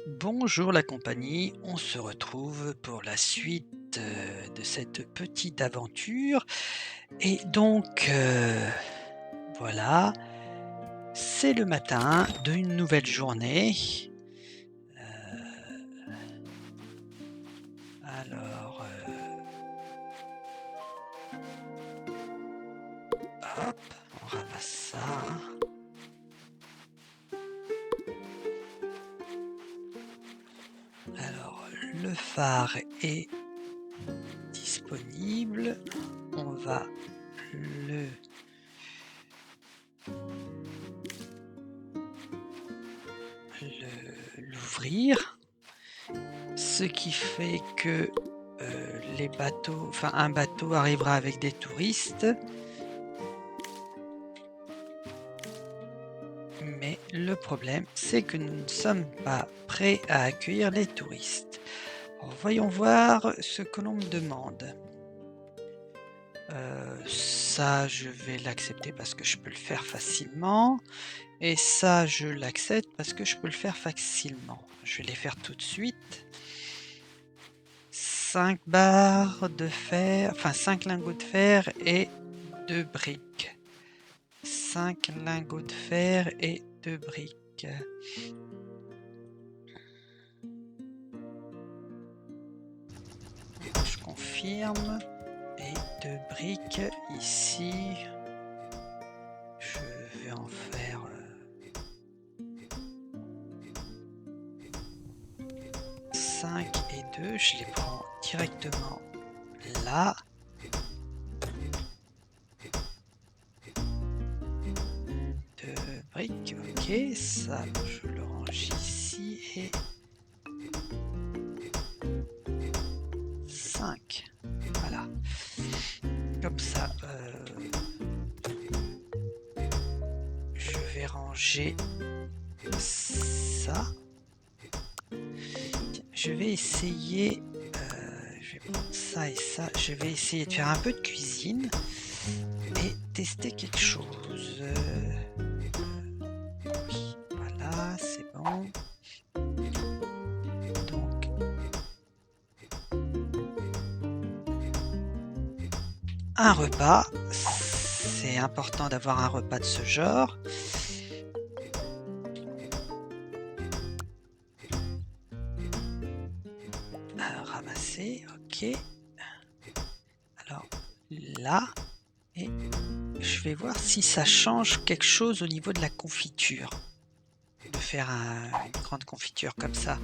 Bonjour la compagnie, on se retrouve pour la suite de cette petite aventure. Et donc, voilà, c'est le matin d'une nouvelle journée. Hop, on ramasse ça. Alors, le phare est disponible. On va le l'ouvrir, ce qui fait que les bateaux, enfin un bateau arrivera avec des touristes, mais le problème c'est que nous ne sommes pas prêts à accueillir les touristes. Alors, voyons voir ce que l'on me demande. Ça je vais l'accepter parce que je peux le faire facilement, et ça je l'accepte parce que je peux le faire facilement. Je vais les faire tout de suite. 5 barres de fer, enfin 5 lingots de fer et 2 briques. 5 lingots de fer et 2 briques. Je confirme. Et 2 briques ici. Je vais en faire 5 et 2. Je les prends directement là. 2 briques, ok. Ça, je le range ici et 5. Voilà. Comme ça, je vais ranger ça. Je vais essayer, je vais prendre ça et ça. Je vais essayer de faire un peu de cuisine et tester quelque chose. Oui, voilà, c'est bon. Donc, un repas. C'est important d'avoir un repas de ce genre. Ramasser, ok. Alors là, et je vais voir si ça change quelque chose au niveau de la confiture. De faire une grande confiture comme ça.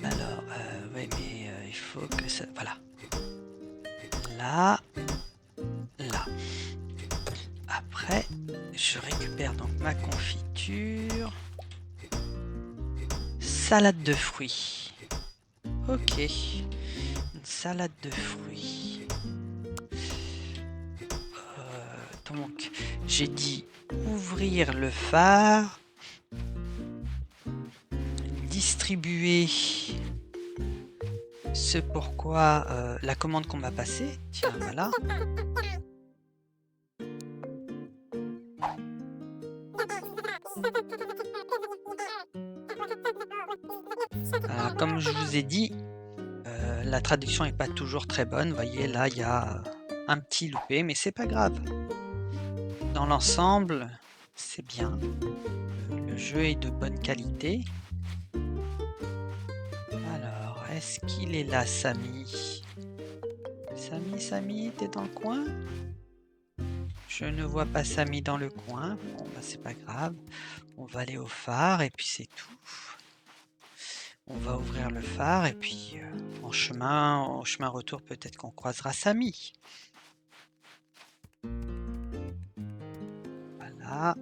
Alors, ouais, mais il faut que ça... Voilà. Là, là. Après, je récupère donc ma confiture. Salade de fruits. Ok. Une salade de fruits. Donc, j'ai dit ouvrir le phare, distribuer ce pourquoi la commande qu'on m'a passée. Tiens, voilà. Alors, comme je vous ai dit, la traduction n'est pas toujours très bonne. Vous voyez, là, il y a un petit loupé, mais c'est pas grave. Dans l'ensemble, c'est bien. Le jeu est de bonne qualité. Alors, est-ce qu'il est là, Samy? Samy, t'es dans le coin? Je ne vois pas Samy dans le coin. Bon, bah, c'est pas grave. On va aller au phare et puis c'est tout. On va ouvrir le phare et puis au chemin retour, peut-être qu'on croisera Samy. Voilà.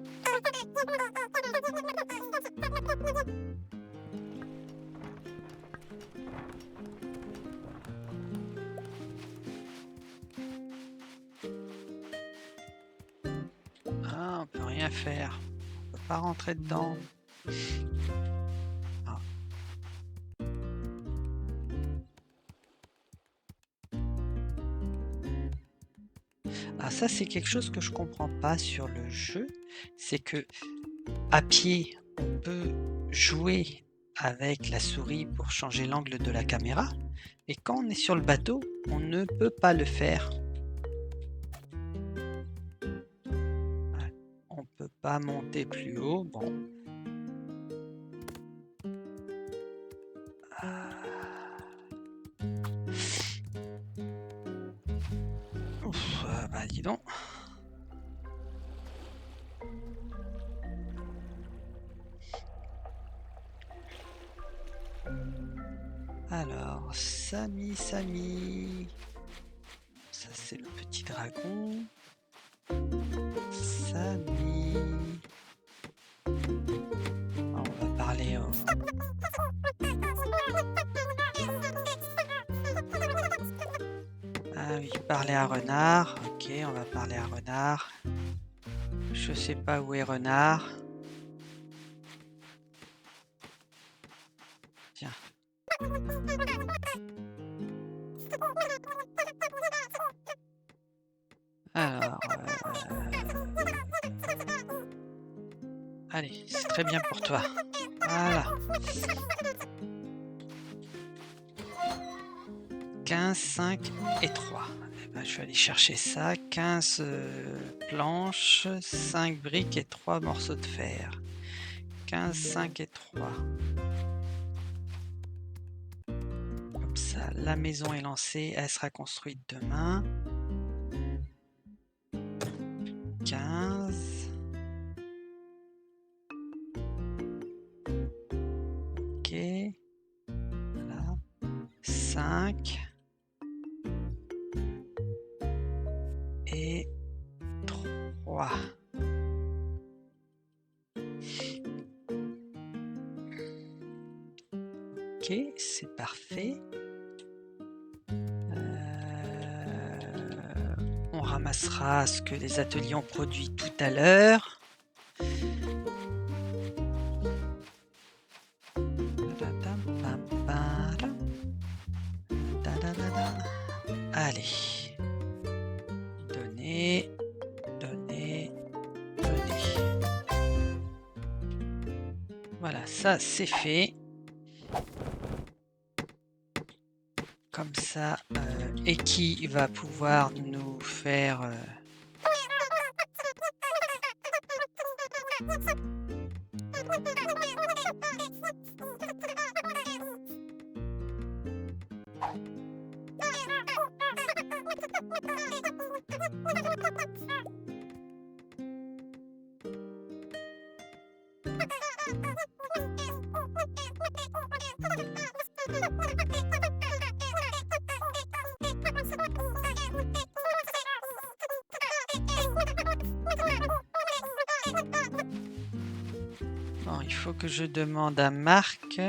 Ah, on peut rien faire. On peut pas rentrer dedans. Ah. Ah, ça, c'est quelque chose que je comprends pas sur le jeu. C'est que à pied, on peut jouer avec la souris pour changer l'angle de la caméra. Et quand on est sur le bateau, on ne peut pas le faire. Ouais, on peut pas monter plus haut. Bon. Ouf, bah dis donc. Alors, Samy. Ça, c'est le petit dragon. Samy. Ah, on va parler au... Ah oui, parler à Renard. Ok, on va parler à Renard. Je sais pas où est Renard. Tiens. Alors, allez, c'est très bien pour toi. Voilà. 15, 5 et 3. Eh ben, je vais aller chercher ça. 15 planches, 5 briques et 3 morceaux de fer. 15, 5 et 3. Comme ça, la maison est lancée. Elle sera construite demain. 15. Ok. Voilà. 5. Et 3. Ok, c'est parfait. On ramassera ce que les ateliers ont produit tout à l'heure. Allez. Donner. Voilà, ça c'est fait. Comme ça, Eki va pouvoir nous faire... Bon, il faut que je demande à Marc.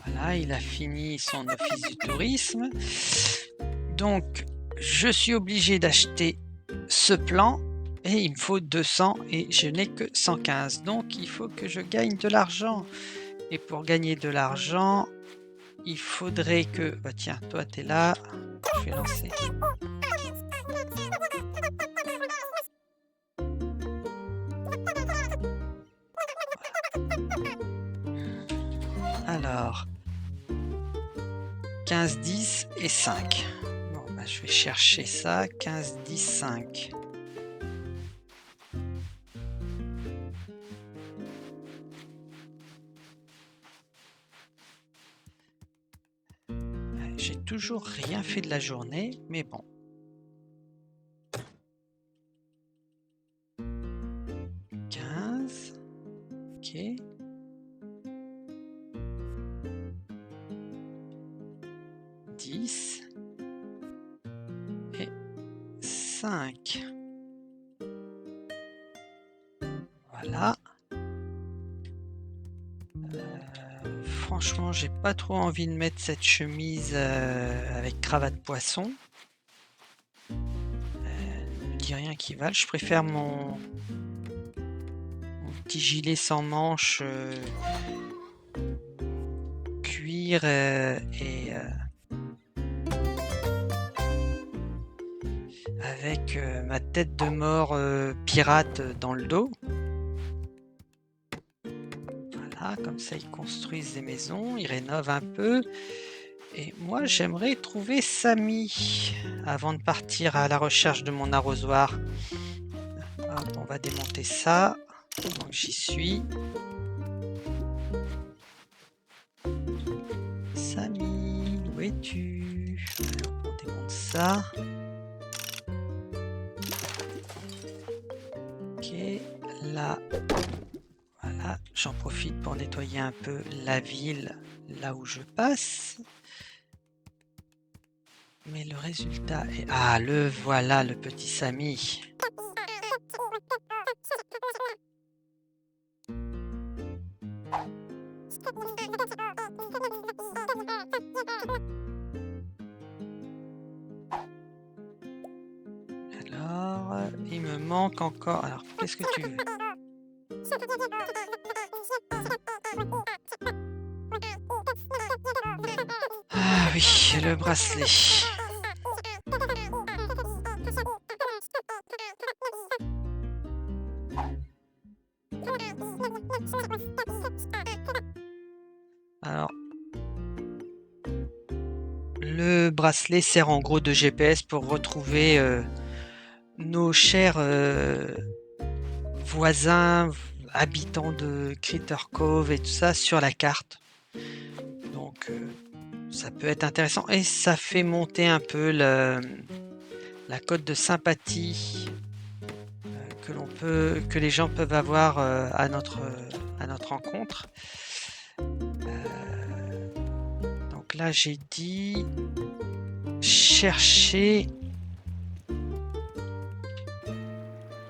Voilà, il a fini son office du tourisme. Donc, je suis obligé d'acheter ce plan et il me faut 200 et je n'ai que 115. Donc, il faut que je gagne de l'argent. Et pour gagner de l'argent, il faudrait que... Bah tiens, toi, tu es là. Je vais lancer. Alors, 15, 10 et 5. Bon, bah, je vais chercher ça. 15, 10, 5. J'ai toujours rien fait de la journée, mais bon. Ok. Et 5. Voilà. Franchement, j'ai pas trop envie de mettre cette chemise avec cravate poisson. Ne dis rien qui vale. Je préfère mon petit gilet sans manches cuir et avec ma tête de mort pirate dans le dos. Voilà, comme ça ils construisent des maisons, ils rénovent un peu. Et moi j'aimerais trouver Samy avant de partir à la recherche de mon arrosoir. Hop, on va démonter ça. Donc j'y suis. Samy, où es-tu? Alors, on démonte ça. Ok, là, voilà, j'en profite pour nettoyer un peu la ville là où je passe. Mais le résultat est... Ah, le voilà, le petit Samy. Alors, il me manque encore... Alors, qu'est-ce que tu veux? Ah oui, le bracelet. Alors, le bracelet sert en gros de GPS pour retrouver nos chers voisins, habitants de Critter Cove et tout ça sur la carte. Donc, ça peut être intéressant et ça fait monter un peu la cote de sympathie que les gens peuvent avoir à notre rencontre. Donc là, j'ai dit chercher.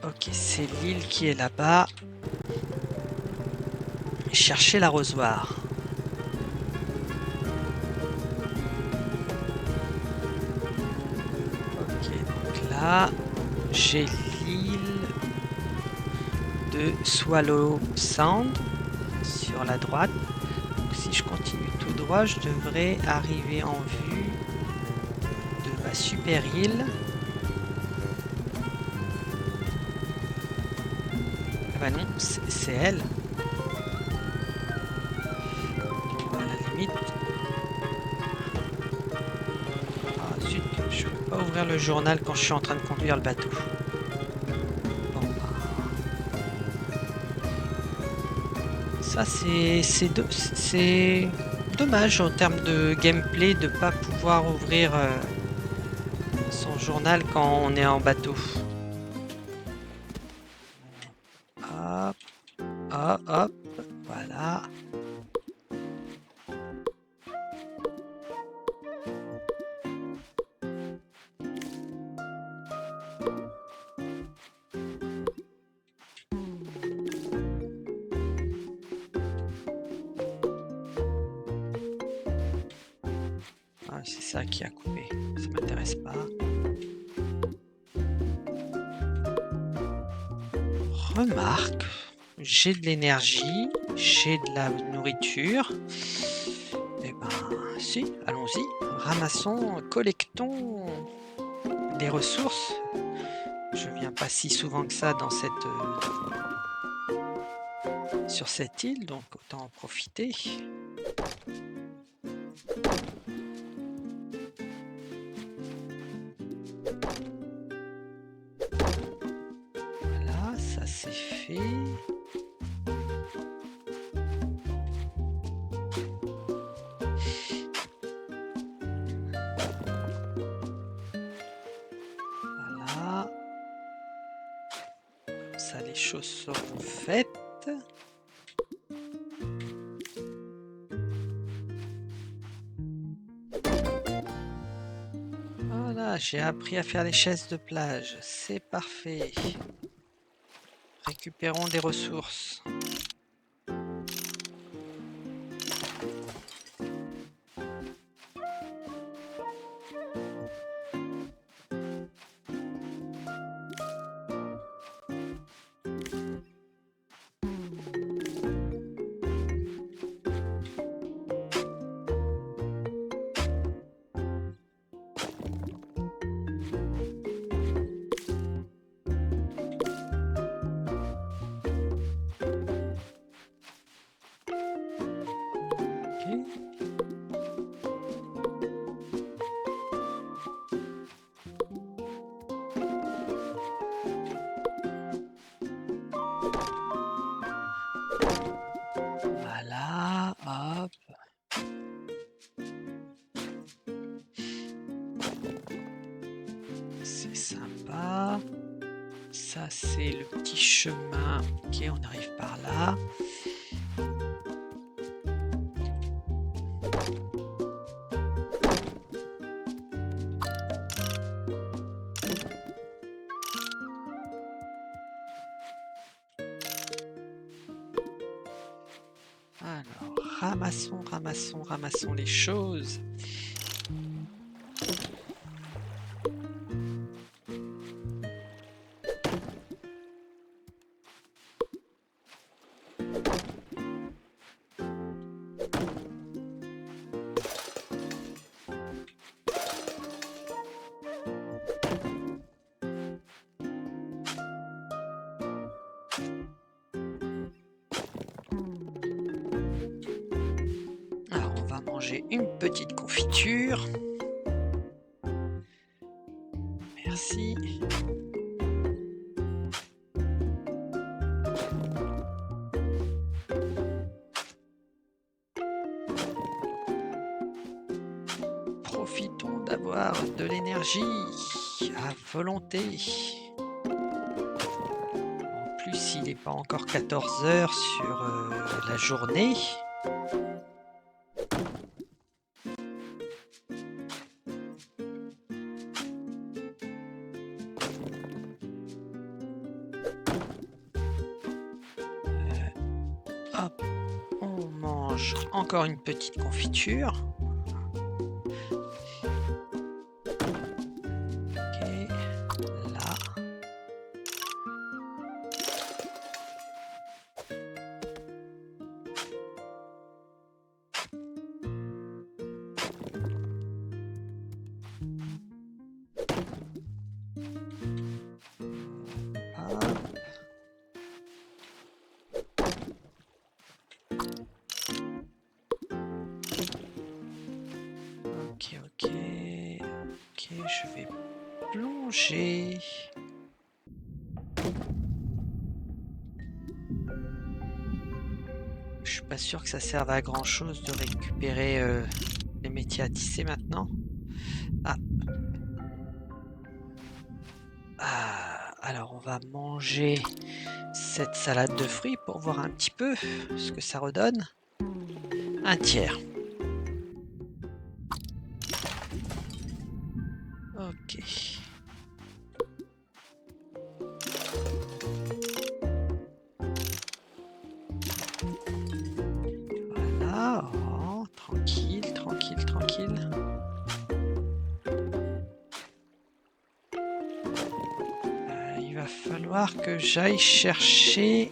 Ok, c'est l'île qui est là-bas. Chercher l'arrosoir. Ok, donc là, j'ai l'île de Swallow Sound sur la droite. Donc, si je continue tout droit, je devrais arriver en vue de ma super île. Ah bah non, c'est elle. À la limite. Ah zut, je peux pas ouvrir le journal quand je suis en train de conduire le bateau. Bon bah. Ça c'est dommage en termes de gameplay de pas pouvoir ouvrir son journal quand on est en bateau. Hop, hop, hop, voilà. Ah, c'est ça qui a coupé, ça m'intéresse pas. Remarque, j'ai de l'énergie, j'ai de la nourriture. Et ben, si, allons-y. Ramassons, collectons des ressources. Je viens pas si souvent que ça dans sur cette île, donc autant en profiter. Voilà, ça c'est fait. Voilà. Comme ça les choses seront faites. Voilà, j'ai appris à faire les chaises de plage. C'est parfait. Récupérons des ressources. Voilà, hop. C'est sympa. Ça, c'est le petit chemin. Ok, on arrive par là. Alors, ramassons les choses. Alors, on va manger une petite confiture. Merci. Profitons d'avoir de l'énergie à volonté. En plus, il n'est pas encore 14 heures sur la journée. Hop, on mange encore une petite confiture. Ok, là. Hop. Ok, ok, je vais plonger. Je suis pas sûr que ça serve à grand chose de récupérer les métiers à tisser maintenant. Ah. Alors on va manger cette salade de fruits pour voir un petit peu ce que ça redonne. Un tiers. Ok. Voilà, oh, tranquille, tranquille, tranquille. Il va falloir que j'aille chercher...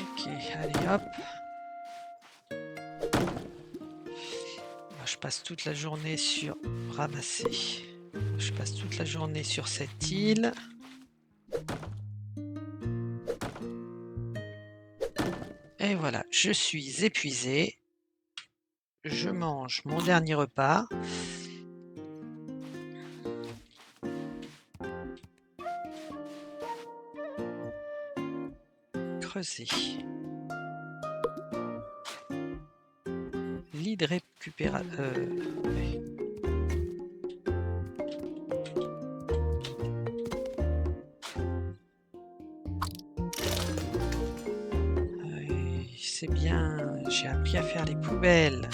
Ok, allez hop. Je passe toute la journée sur ramasser. Je passe toute la journée sur cette île. Et voilà, je suis épuisé. Je mange mon dernier repas. Creuser. Lit de récupération. Ouais. C'est bien, j'ai appris à faire les poubelles.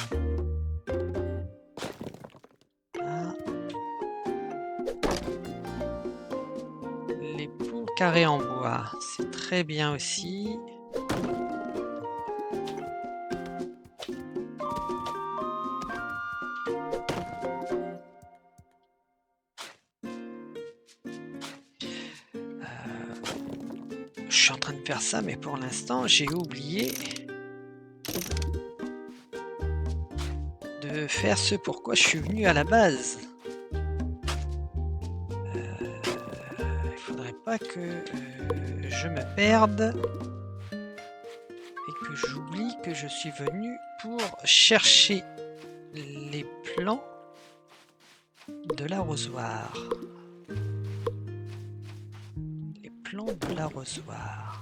Ah. Les poules carrées en bois, c'est très bien aussi. suis en train de faire ça, mais pour l'instant, j'ai oublié de faire ce pourquoi je suis venu à la base. Il faudrait pas que je me perde et que j'oublie que je suis venu pour chercher les plants de l'arrosoir. Les plants de l'arrosoir.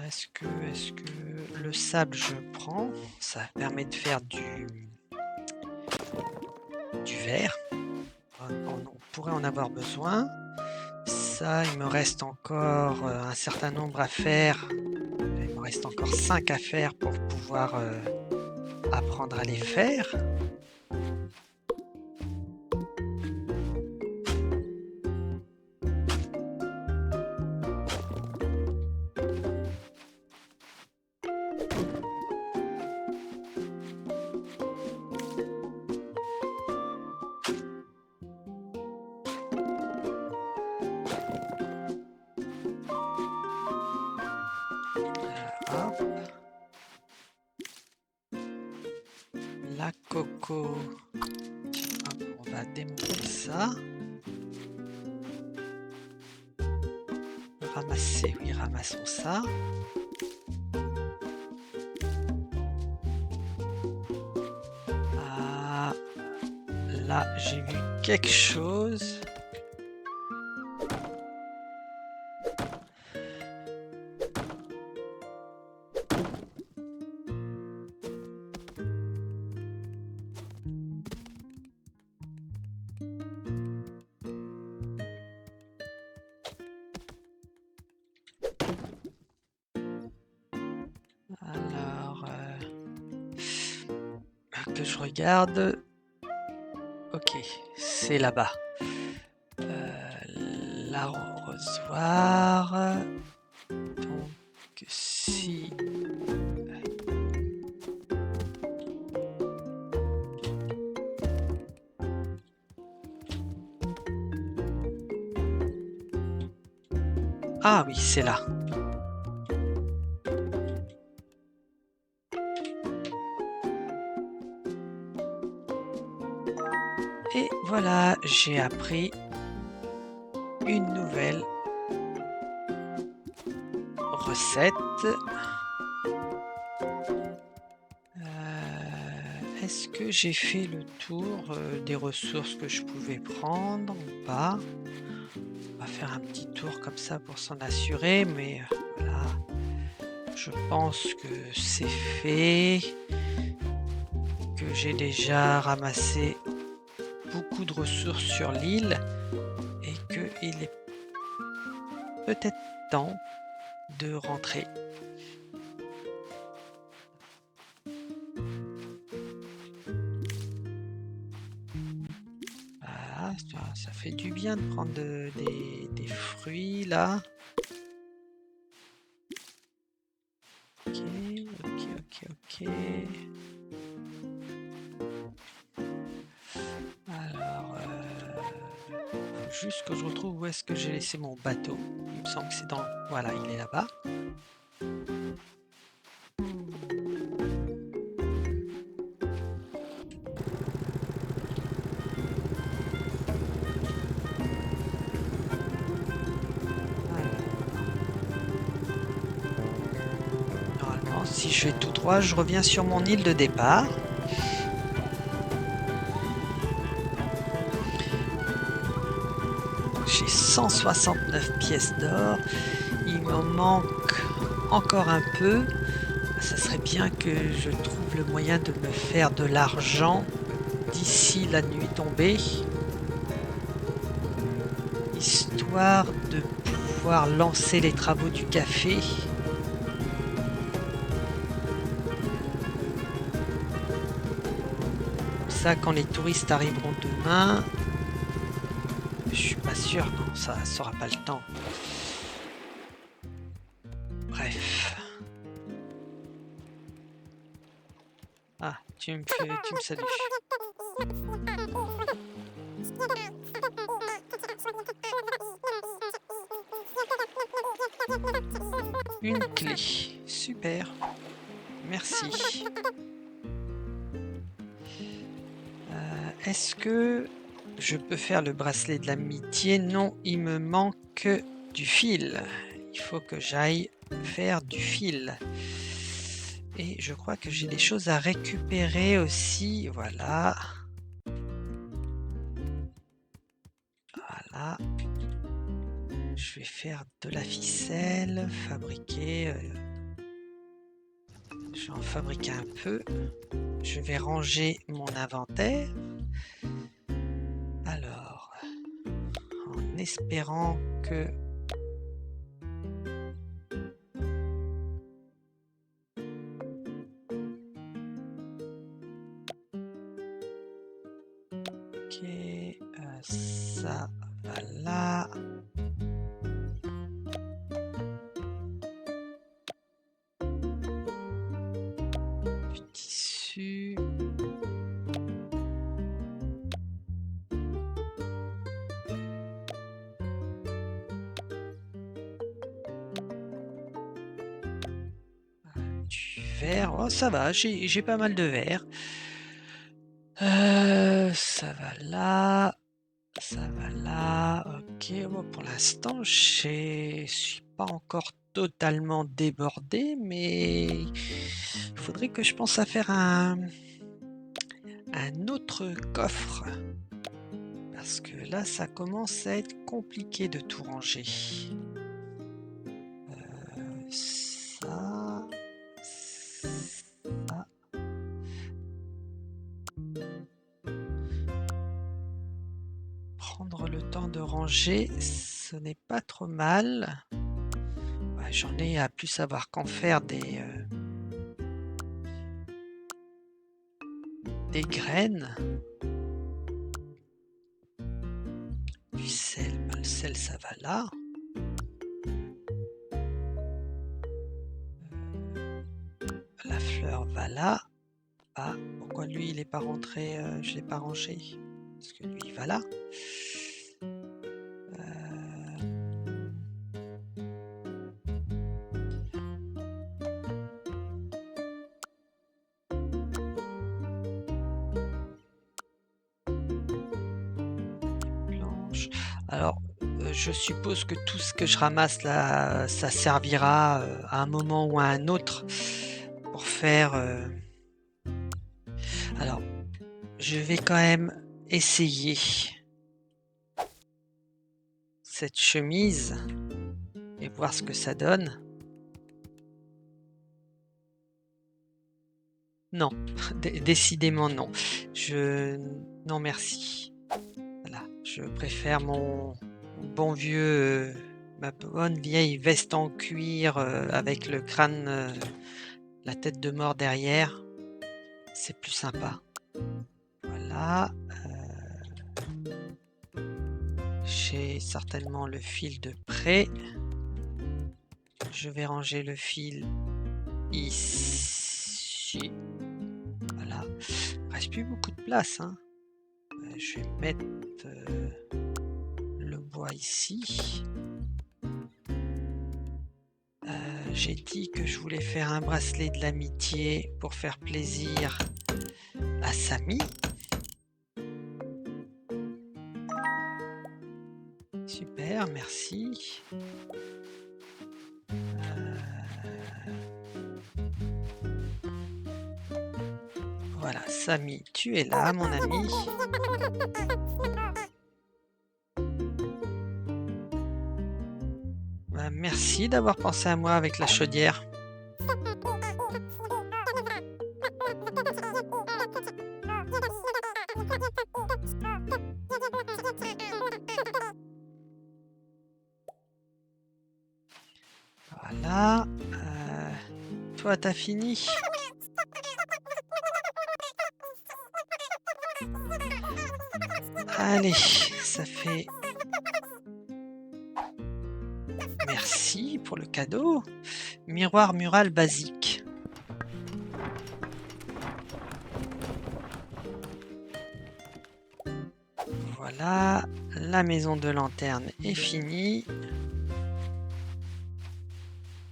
Est-ce que le sable je prends? Ça permet de faire du verre. On pourrait en avoir besoin. Ça, il me reste encore un certain nombre à faire. Il me reste encore 5 à faire pour pouvoir apprendre à les faire. Hop. La coco. Hop, on va démonter ça. Ramasser, oui, ramassons ça. Ah, là, j'ai vu quelque chose. Alors, que je regarde. Ok, c'est là-bas. L'arrosoir. Donc, si... Ah oui, c'est là. Et voilà, j'ai appris une nouvelle recette. Est-ce que j'ai fait le tour des ressources que je pouvais prendre ou pas? On va faire un petit tour comme ça pour s'en assurer, mais voilà. Je pense que c'est fait, que j'ai déjà ramassé beaucoup de ressources sur l'île et qu'il est peut-être temps de rentrer. Voilà, ça fait du bien de prendre des fruits là. Ok, ok, ok, ok. Alors, faut juste que je retrouve où est-ce que j'ai laissé mon bateau. Il me semble que c'est dans... Voilà, il est là-bas. Normalement, si je vais tout droit, je reviens sur mon île de départ. J'ai 169 pièces d'or. Il m'en manque encore un peu. Ça serait bien que je trouve le moyen de me faire de l'argent d'ici la nuit tombée, histoire de pouvoir lancer les travaux du café. Comme ça, quand les touristes arriveront demain, je suis pas sûr, non, ça sera pas le temps. Bref. Ah, tu me salues. Une clé. Super. Merci. Est-ce que je peux faire le bracelet de l'amitié? Non, il me manque du fil. Il faut que j'aille faire du fil. Et je crois que j'ai des choses à récupérer aussi. Voilà. Voilà. Je vais faire de la ficelle, fabriquer. Je vais en fabriquer un peu. Je vais ranger mon inventaire. Alors, en espérant que... Ok, ça va là. Du tissu. Du verre. Oh, ça va, j'ai pas mal de verre. Ça va là. Ça va là. Ok, bon, pour l'instant, je suis pas encore totalement débordé, mais il faudrait que je pense à faire un autre coffre. Parce que là, ça commence à être compliqué de tout ranger. Ça, ça. Prendre le temps de ranger, ce n'est pas trop mal. Ouais, j'en ai à plus savoir qu'en faire des graines. Du sel, ben, le sel ça va là. La fleur va là. Ah, pourquoi lui il n'est pas rentré, je l'ai pas rangé? Parce que lui il va là. Planche. Alors, je suppose que tout ce que je ramasse là, ça servira à un moment ou à un autre pour faire. Alors, je vais quand même essayer cette chemise et voir ce que ça donne. Non, décidément non. Non merci. Voilà, je préfère mon bon vieux, ma bonne vieille veste en cuir avec le crâne, la tête de mort derrière. C'est plus sympa. Voilà. J'ai certainement le fil de près. Je vais ranger le fil ici. Voilà. Il reste plus beaucoup de place, hein. Je vais mettre le bois ici. J'ai dit que je voulais faire un bracelet de l'amitié pour faire plaisir à Samy. Super, merci. Voilà, Samy, tu es là, mon ami. Merci d'avoir pensé à moi avec la chaudière. Voilà. Toi, t'as fini? Allez, ça fait... Merci pour le cadeau. Miroir mural basique. Voilà. Voilà, la maison de lanterne est finie.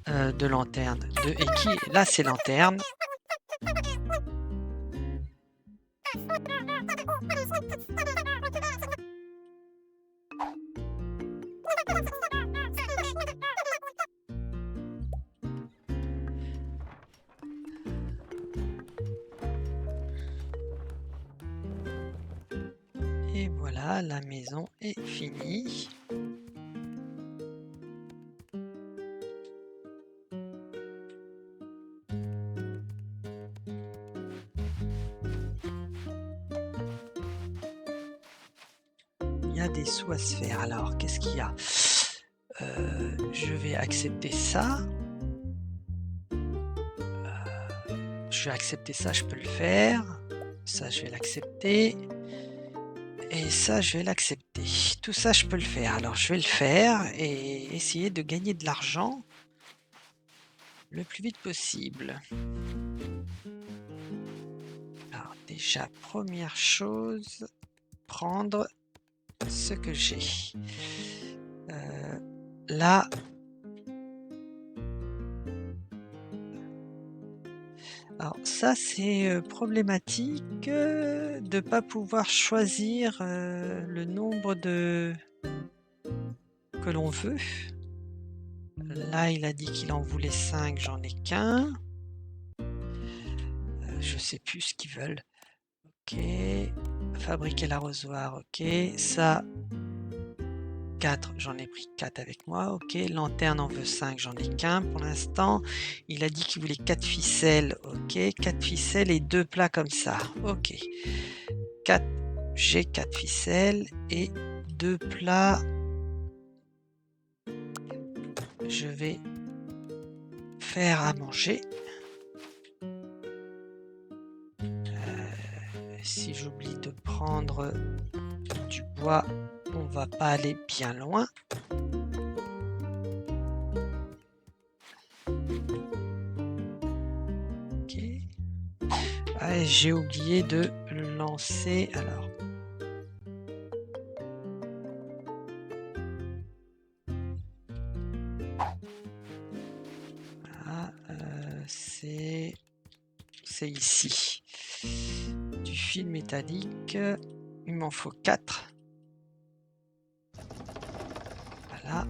De lanterne, et qui là c'est lanterne. Et voilà, la maison est finie. Il y a des sous à se faire. Alors, qu'est-ce qu'il y a? Je vais accepter ça. Je vais accepter ça, je peux le faire. Ça, je vais l'accepter. Et ça, je vais l'accepter. Tout ça, je peux le faire. Alors, je vais le faire et essayer de gagner de l'argent le plus vite possible. Alors, déjà, première chose, prendre ce que j'ai. Là, alors ça, c'est problématique de ne pas pouvoir choisir le nombre de que l'on veut. Là, il a dit qu'il en voulait 5, j'en ai qu'un. Je sais plus ce qu'ils veulent. Ok. Fabriquer l'arrosoir, ok. Ça, 4, j'en ai pris 4 avec moi, ok. Lanterne en veut 5, j'en ai qu'un pour l'instant. Il a dit qu'il voulait 4 ficelles, ok. 4 ficelles et 2 plats comme ça, ok. 4, j'ai 4 ficelles et 2 plats. Je vais faire à manger. Si j'oublie de prendre du bois, on va pas aller bien loin. Ok. Ah, j'ai oublié de le lancer. Alors. Voilà, c'est ici. Du fil métallique. Il m'en faut 4. Voilà.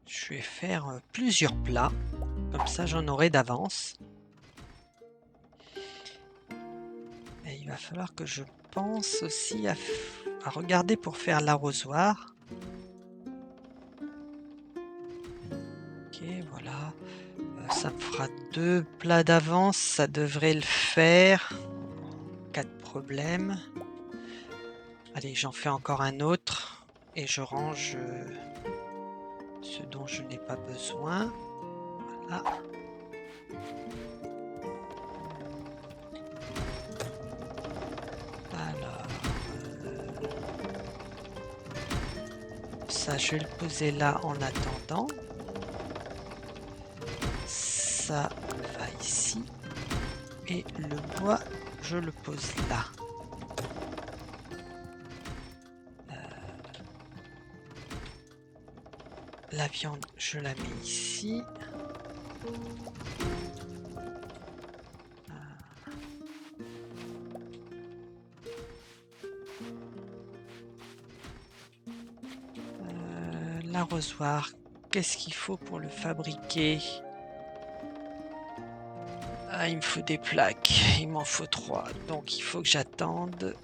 Je vais faire plusieurs plats. Comme ça, j'en aurai d'avance. Et il va falloir que je pense aussi à regarder pour faire l'arrosoir. Ok, voilà. Ça me fera 2 plats d'avance. Ça devrait le faire. Pas de problème. Allez, j'en fais encore un autre. Et je range ce dont je n'ai pas besoin. Voilà. Alors, ça, je vais le poser là en attendant. Ça va ici. Et le bois, je le pose là. La viande, je la mets ici. L'arrosoir, qu'est-ce qu'il faut pour le fabriquer? Ah, il me faut des plaques. Il m'en faut 3. Donc il faut que j'attende.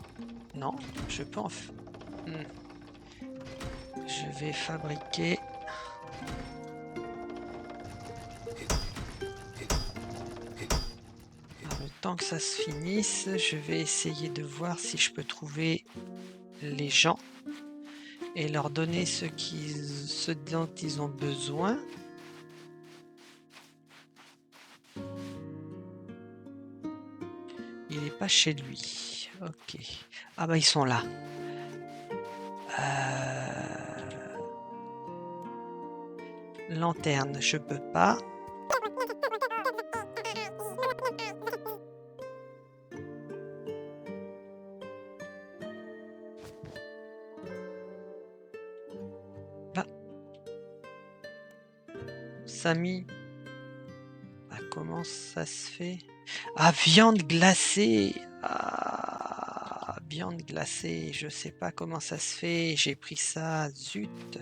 Non, je peux en faire. Je vais fabriquer. Alors, le temps que ça se finisse, je vais essayer de voir si je peux trouver les gens et leur donner ce dont ils ont besoin. Il n'est pas chez lui. Ok. Ah bah ils sont là. Lanterne, je peux pas. Là. Samy. Ah, comment ça se fait? Ah, viande glacée. Ah, viande glacée. Je sais pas comment ça se fait. J'ai pris ça. Zut.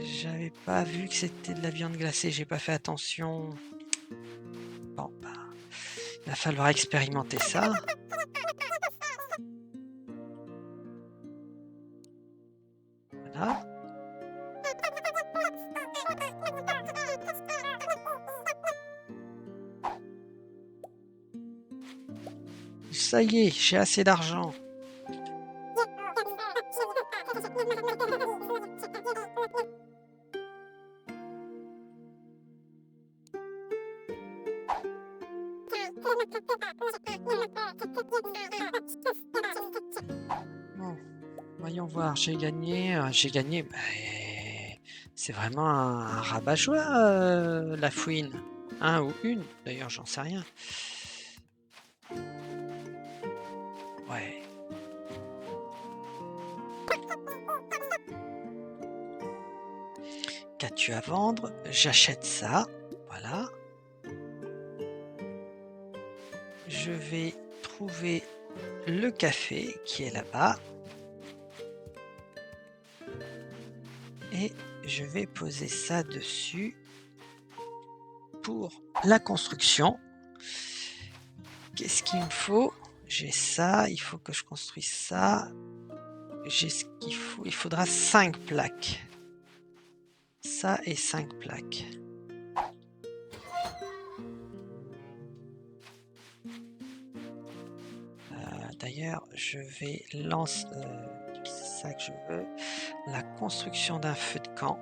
J'avais pas vu que c'était de la viande glacée. J'ai pas fait attention. Bon, bah, il va falloir expérimenter ça. Voilà. Ça y est, j'ai assez d'argent. Bon, voyons voir, j'ai gagné. C'est vraiment un rabat-joie, la fouine. Un ou une, d'ailleurs, j'en sais rien. Ouais. Qu'as-tu à vendre? J'achète ça. Voilà. Je vais trouver le café qui est là-bas. Et je vais poser ça dessus pour la construction. Qu'est-ce qu'il me faut? J'ai ça, il faut que je construise ça. J'ai ce qu'il faut. Il faudra 5 plaques. Ça et 5 plaques. D'ailleurs, je vais lancer c'est ça que je veux. La construction d'un feu de camp.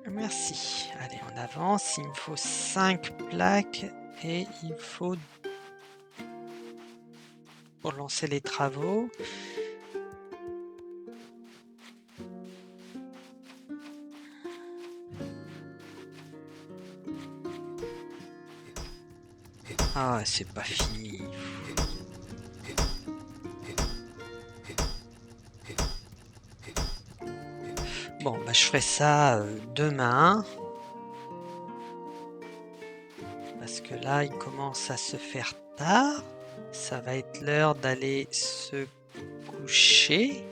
Merci. Allez, on avance. Il me faut 5 plaques et il faut pour lancer les travaux. Ah, c'est pas fini. Bon, bah, je ferai ça demain. Parce que là, il commence à se faire tard. Ça va être l'heure d'aller se coucher.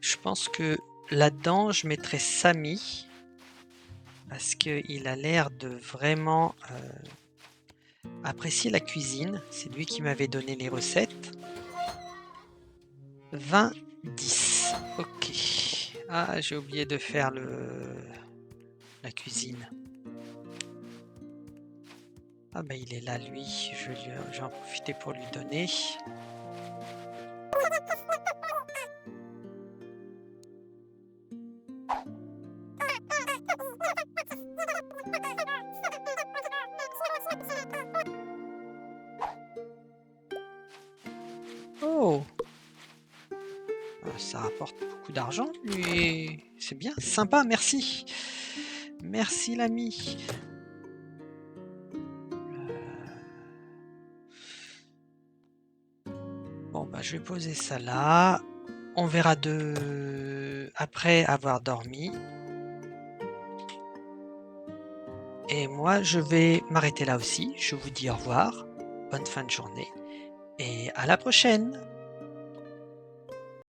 Je pense que là-dedans, je mettrai Samy. Parce qu'il a l'air de vraiment apprécier la cuisine. C'est lui qui m'avait donné les recettes. 20, 10. Ok. Ah, j'ai oublié de faire la cuisine. Ah bah il est là lui, je vais en profiter pour lui donner. Oh, ça rapporte beaucoup d'argent, mais c'est bien, sympa, merci. Merci l'ami. Bon bah je vais poser ça là. On verra après avoir dormi. Et moi je vais m'arrêter là aussi. Je vous dis au revoir, bonne fin de journée et à la prochaine.